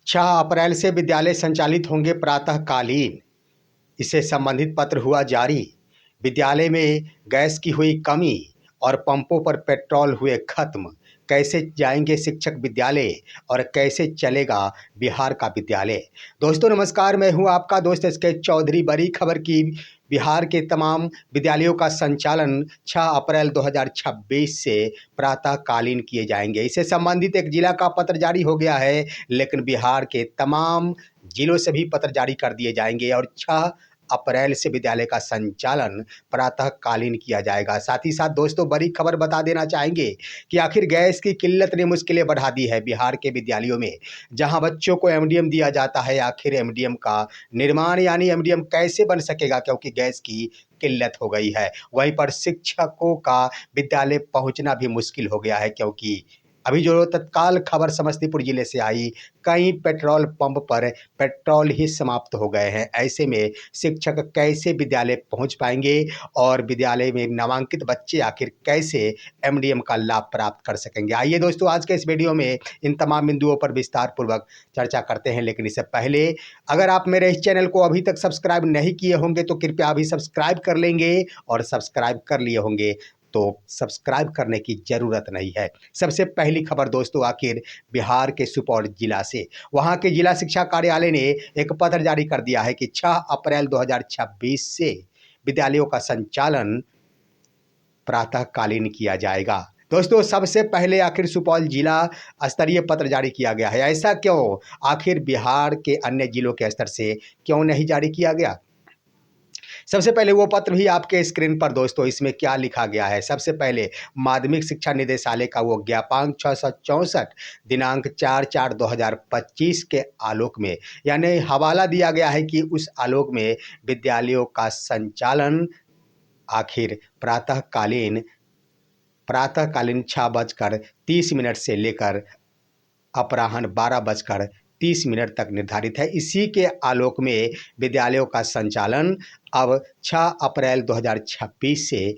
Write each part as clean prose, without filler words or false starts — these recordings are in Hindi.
6 अप्रैल से विद्यालय संचालित होंगे प्रातःकालीन। इससे संबंधित पत्र हुआ जारी। विद्यालय में गैस की हुई कमी और पंपों पर पेट्रोल हुए खत्म। कैसे जाएंगे शिक्षक विद्यालय और कैसे चलेगा बिहार का विद्यालय। दोस्तों नमस्कार, मैं हूं आपका दोस्त एसके चौधरी। बड़ी खबर की बिहार के तमाम विद्यालयों का संचालन 6 अप्रैल 2026 से प्रातःकालीन किए जाएंगे। इससे संबंधित एक जिला का पत्र जारी हो गया है, लेकिन बिहार के तमाम जिलों से भी पत्र जारी कर दिए जाएंगे और 6 अप्रैल से विद्यालय का संचालन प्रातःकालीन किया जाएगा। साथ ही साथ दोस्तों बड़ी खबर बता देना चाहेंगे कि आखिर गैस की किल्लत ने मुश्किलें बढ़ा दी है बिहार के विद्यालयों में, जहां बच्चों को एमडीएम दिया जाता है। आखिर एमडीएम का निर्माण यानी एमडीएम कैसे बन सकेगा, क्योंकि गैस की किल्लत हो गई है। वहीं पर शिक्षकों का विद्यालय पहुंचना भी मुश्किल हो गया है, क्योंकि अभी जो तत्काल खबर समस्तीपुर जिले से आई, कई पेट्रोल पंप पर पेट्रोल ही समाप्त हो गए हैं। ऐसे में शिक्षक कैसे विद्यालय पहुंच पाएंगे और विद्यालय में नामांकित बच्चे आखिर कैसे एमडीएम का लाभ प्राप्त कर सकेंगे। आइए दोस्तों आज के इस वीडियो में इन तमाम बिंदुओं पर विस्तार पूर्वक चर्चा करते हैं। लेकिन इससे पहले अगर आप मेरे इस चैनल को अभी तक सब्सक्राइब नहीं किए होंगे तो कृपया अभी सब्सक्राइब कर लेंगे, और सब्सक्राइब कर लिए होंगे तो सब्सक्राइब करने की जरूरत नहीं है। सबसे पहली खबर दोस्तों आखिर बिहार के सुपौल जिला से। वहां के जिला शिक्षा कार्यालय ने एक पत्र जारी कर दिया है कि 6 अप्रैल 2026 से विद्यालयों का संचालन प्रातःकालीन किया जाएगा। दोस्तों सबसे पहले आखिर सुपौल जिला स्तरीय पत्र जारी किया गया है। ऐसा क्यों? आखिर बिहार के अन्य जिलों के स्तर से क्यों नहीं जारी किया गया? सबसे पहले वो पत्र भी आपके स्क्रीन पर दोस्तों, इसमें क्या लिखा गया है। सबसे पहले माध्यमिक शिक्षा निदेशालय का वो ज्ञापांक 664 दिनांक 4/4/2025 के आलोक में, यानी हवाला दिया गया है कि उस आलोक में विद्यालयों का संचालन आखिर प्रातःकालीन 6:30 से लेकर अपराह्न 12:30 तक निर्धारित है। इसी के आलोक में विद्यालयों का संचालन अब 6 अप्रैल 2026 से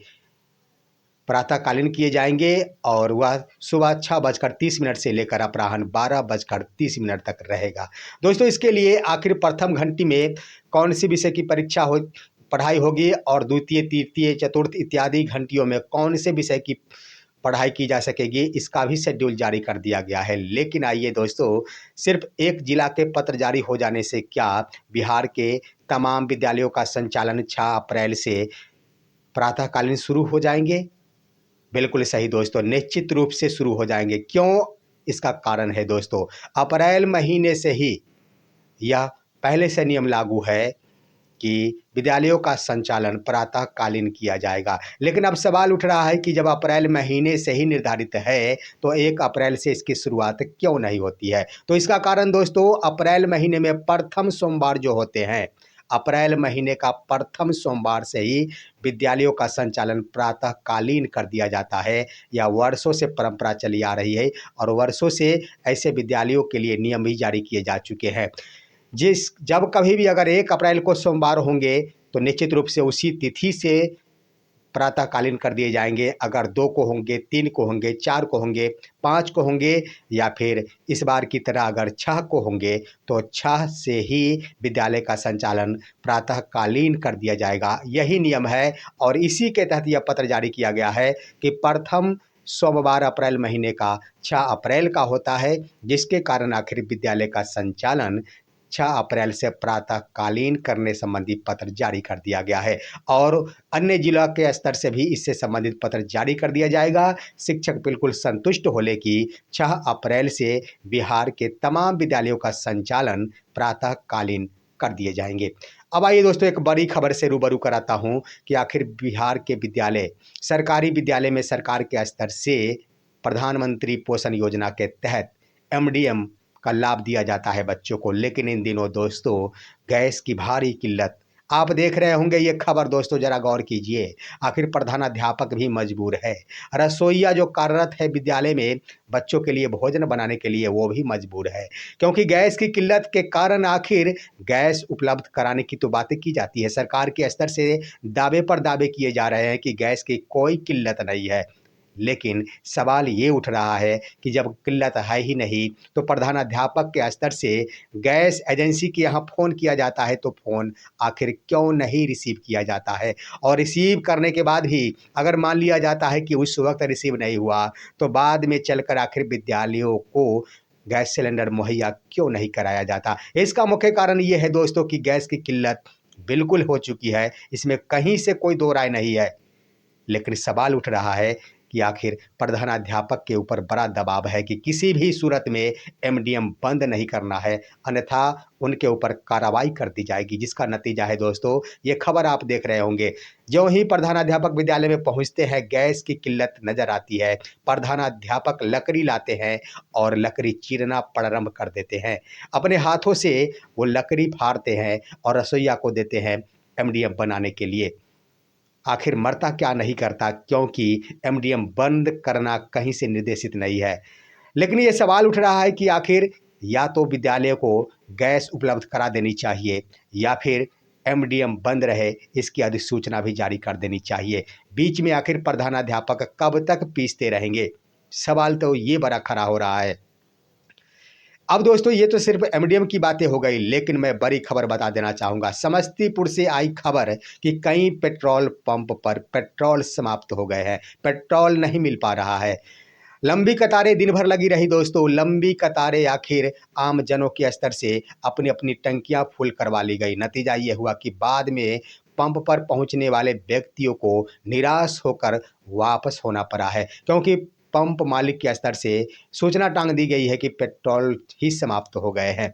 प्रातःकालीन किए जाएंगे और वह सुबह 6:30 से लेकर अपराह्न 12:30 तक रहेगा। दोस्तों इसके लिए आखिर प्रथम घंटी में कौन सी विषय की पढ़ाई होगी और द्वितीय, तृतीय, चतुर्थ इत्यादि घंटियों में कौन से विषय की पढ़ाई की जा सकेगी, इसका भी शेड्यूल जारी कर दिया गया है। लेकिन आइए दोस्तों, सिर्फ एक जिला के पत्र जारी हो जाने से क्या बिहार के तमाम विद्यालयों का संचालन 6 अप्रैल से प्रातःकालीन शुरू हो जाएंगे? बिल्कुल सही दोस्तों, निश्चित रूप से शुरू हो जाएंगे। क्यों? इसका कारण है दोस्तों, अप्रैल महीने से ही यह पहले से नियम लागू है कि विद्यालयों का संचालन प्रातःकालीन किया जाएगा। लेकिन अब सवाल उठ रहा है कि जब अप्रैल महीने से ही निर्धारित है तो 1 अप्रैल से इसकी शुरुआत क्यों नहीं होती है? तो इसका कारण दोस्तों, अप्रैल महीने में प्रथम सोमवार जो होते हैं, अप्रैल महीने का प्रथम सोमवार से ही विद्यालयों का संचालन प्रातःकालीन कर दिया जाता है। यह वर्षों से परंपरा चली आ रही है और वर्षों से ऐसे विद्यालयों के लिए नियम भी जारी किए जा चुके हैं। जब कभी भी अगर 1 अप्रैल को सोमवार होंगे तो निश्चित रूप से उसी तिथि से प्रातःकालीन कर दिए जाएंगे। अगर 2 को होंगे, 3 को होंगे, 4 को होंगे, 5 को होंगे, या फिर इस बार की तरह अगर 6 को होंगे तो 6 से ही विद्यालय का संचालन प्रातःकालीन कर दिया जाएगा। यही नियम है और इसी के तहत यह पत्र जारी किया गया है कि प्रथम सोमवार अप्रैल महीने का 6 अप्रैल का होता है, जिसके कारण आखिर विद्यालय का संचालन 6 अप्रैल से प्रातःकालीन करने संबंधी पत्र जारी कर दिया गया है और अन्य जिला के स्तर से भी इससे संबंधित पत्र जारी कर दिया जाएगा। शिक्षक बिल्कुल संतुष्ट होले कि 6 अप्रैल से बिहार के तमाम विद्यालयों का संचालन प्रातःकालीन कर दिए जाएंगे। अब आइए दोस्तों, एक बड़ी खबर से रूबरू कराता हूं कि आखिर बिहार के विद्यालय, सरकारी विद्यालय में सरकार के स्तर से प्रधानमंत्री पोषण योजना के तहत एमडीएम का लाभ दिया जाता है बच्चों को। लेकिन इन दिनों दोस्तों गैस की भारी किल्लत, आप देख रहे होंगे ये खबर दोस्तों, जरा गौर कीजिए। आखिर प्रधानाध्यापक भी मजबूर है, रसोइया जो कार्यरत है विद्यालय में बच्चों के लिए भोजन बनाने के लिए, वो भी मजबूर है, क्योंकि गैस की किल्लत के कारण आखिर गैस उपलब्ध कराने की तो बातें की जाती है, सरकार के स्तर से दावे पर दावे किए जा रहे हैं कि गैस की कोई किल्लत नहीं है। लेकिन सवाल ये उठ रहा है कि जब किल्लत है ही नहीं तो प्रधानाध्यापक के स्तर से गैस एजेंसी के यहाँ फ़ोन किया जाता है तो फ़ोन आखिर क्यों नहीं रिसीव किया जाता है? और रिसीव करने के बाद भी अगर मान लिया जाता है कि उस वक्त रिसीव नहीं हुआ तो बाद में चलकर आखिर विद्यालयों को गैस सिलेंडर मुहैया क्यों नहीं कराया जाता? इसका मुख्य कारण ये है दोस्तों कि गैस की किल्लत बिल्कुल हो चुकी है, इसमें कहीं से कोई दो राय नहीं है। लेकिन सवाल उठ रहा है कि आखिर प्रधानाध्यापक के ऊपर बड़ा दबाव है कि किसी भी सूरत में एमडीएम बंद नहीं करना है, अन्यथा उनके ऊपर कार्रवाई कर दी जाएगी, जिसका नतीजा है दोस्तों ये खबर आप देख रहे होंगे। ज्यों ही प्रधानाध्यापक विद्यालय में पहुंचते हैं गैस की किल्लत नजर आती है, प्रधानाध्यापक लकड़ी लाते हैं और लकड़ी चीरना प्रारंभ कर देते हैं। अपने हाथों से वो लकड़ी फाड़ते हैं और रसोइया को देते हैं एमडीएम बनाने के लिए। आखिर मरता क्या नहीं करता, क्योंकि एमडीएम बंद करना कहीं से निर्देशित नहीं है। लेकिन ये सवाल उठ रहा है कि आखिर या तो विद्यालय को गैस उपलब्ध करा देनी चाहिए या फिर एमडीएम बंद रहे इसकी अधिसूचना भी जारी कर देनी चाहिए। बीच में आखिर प्रधानाध्यापक कब तक पीसते रहेंगे? सवाल तो ये बड़ा खड़ा हो रहा है। अब दोस्तों ये तो सिर्फ एमडीएम की बातें हो गई, लेकिन मैं बड़ी खबर बता देना चाहूँगा। समस्तीपुर से आई खबर कि कई पेट्रोल पंप पर पेट्रोल समाप्त हो गए हैं, पेट्रोल नहीं मिल पा रहा है। लंबी कतारें दिन भर लगी रही दोस्तों, लंबी कतारें आखिर आम जनों के स्तर से अपनी अपनी टंकियां फुल करवा ली गई। नतीजा ये हुआ कि बाद में पंप पर पहुंचने वाले व्यक्तियों को निराश होकर वापस होना पड़ा है, क्योंकि पंप मालिक के स्तर से सूचना टांग दी गई है कि पेट्रोल ही समाप्त हो गए हैं।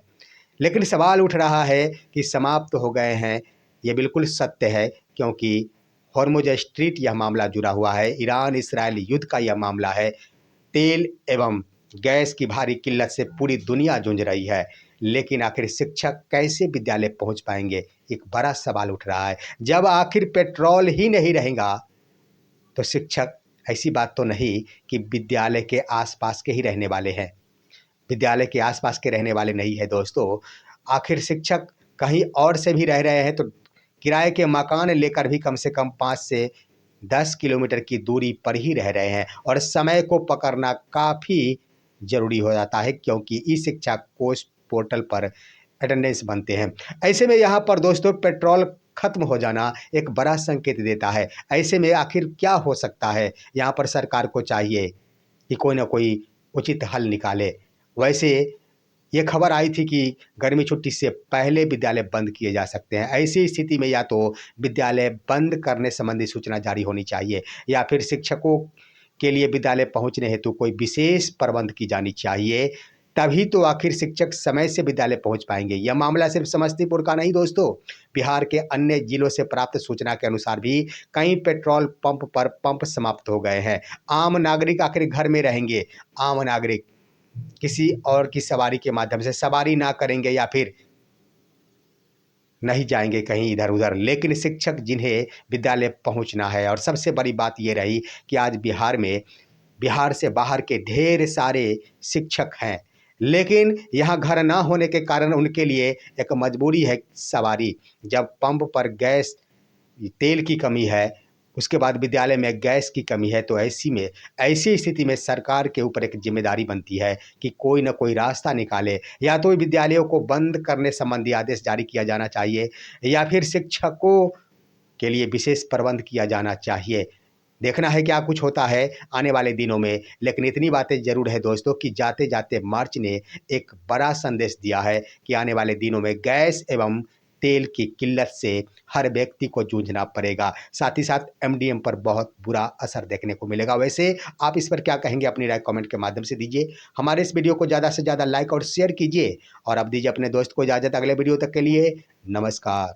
लेकिन सवाल उठ रहा है कि समाप्त हो गए हैं, ये बिल्कुल सत्य है, क्योंकि हॉर्मुज स्ट्रीट यह मामला जुड़ा हुआ है, ईरान इसराइल युद्ध का यह मामला है। तेल एवं गैस की भारी किल्लत से पूरी दुनिया जूझ रही है, लेकिन आखिर शिक्षक कैसे विद्यालय पहुंच पाएंगे? एक बड़ा सवाल उठ रहा है। जब आखिर पेट्रोल ही नहीं रहेगा तो शिक्षक, ऐसी बात तो नहीं कि विद्यालय के आसपास के ही रहने वाले हैं, विद्यालय के आसपास के रहने वाले नहीं है दोस्तों। आखिर शिक्षक कहीं और से भी रह रहे हैं तो किराए के मकान लेकर भी कम से कम 5 से 10 किलोमीटर की दूरी पर ही रह रहे हैं और समय को पकड़ना काफ़ी ज़रूरी हो जाता है, क्योंकि ई शिक्षा कोष पोर्टल पर अटेंडेंस बनते हैं। ऐसे में यहाँ पर दोस्तों पेट्रोल खत्म हो जाना एक बड़ा संकेत देता है। ऐसे में आखिर क्या हो सकता है? यहाँ पर सरकार को चाहिए कि कोई ना कोई उचित हल निकाले। वैसे ये खबर आई थी कि गर्मी छुट्टी से पहले विद्यालय बंद किए जा सकते हैं। ऐसी स्थिति में या तो विद्यालय बंद करने संबंधी सूचना जारी होनी चाहिए या फिर शिक्षकों के लिए विद्यालय पहुंचने हेतु कोई विशेष प्रबंध की जानी चाहिए। तभी तो आखिर शिक्षक समय से विद्यालय पहुंच पाएंगे। यह मामला सिर्फ समस्तीपुर का नहीं दोस्तों, बिहार के अन्य जिलों से प्राप्त सूचना के अनुसार भी कई पेट्रोल पंप पर पंप समाप्त हो गए हैं। आम नागरिक आखिर घर में रहेंगे, आम नागरिक किसी और की सवारी के माध्यम से सवारी ना करेंगे या फिर नहीं जाएंगे कहीं इधर उधर, लेकिन शिक्षक जिन्हें विद्यालय पहुंचना है। और सबसे बड़ी बात ये रही कि आज बिहार में, बिहार से बाहर के ढेर सारे शिक्षक हैं, लेकिन यहाँ घर ना होने के कारण उनके लिए एक मजबूरी है सवारी। जब पंप पर गैस तेल की कमी है, उसके बाद विद्यालय में गैस की कमी है, तो ऐसी स्थिति में सरकार के ऊपर एक जिम्मेदारी बनती है कि कोई ना कोई रास्ता निकाले। या तो विद्यालयों को बंद करने संबंधी आदेश जारी किया जाना चाहिए या फिर शिक्षकों के लिए विशेष प्रबंध किया जाना चाहिए। देखना है क्या कुछ होता है आने वाले दिनों में। लेकिन इतनी बातें ज़रूर है दोस्तों कि जाते जाते मार्च ने एक बड़ा संदेश दिया है कि आने वाले दिनों में गैस एवं तेल की किल्लत से हर व्यक्ति को जूझना पड़ेगा। साथ ही साथ एमडीएम पर बहुत बुरा असर देखने को मिलेगा। वैसे आप इस पर क्या कहेंगे? अपनी राय कमेंट के माध्यम से दीजिए। हमारे इस वीडियो को ज़्यादा से ज़्यादा लाइक और शेयर कीजिए और अब दीजिए अपने दोस्त को इजाज़त। अगले वीडियो तक के लिए नमस्कार।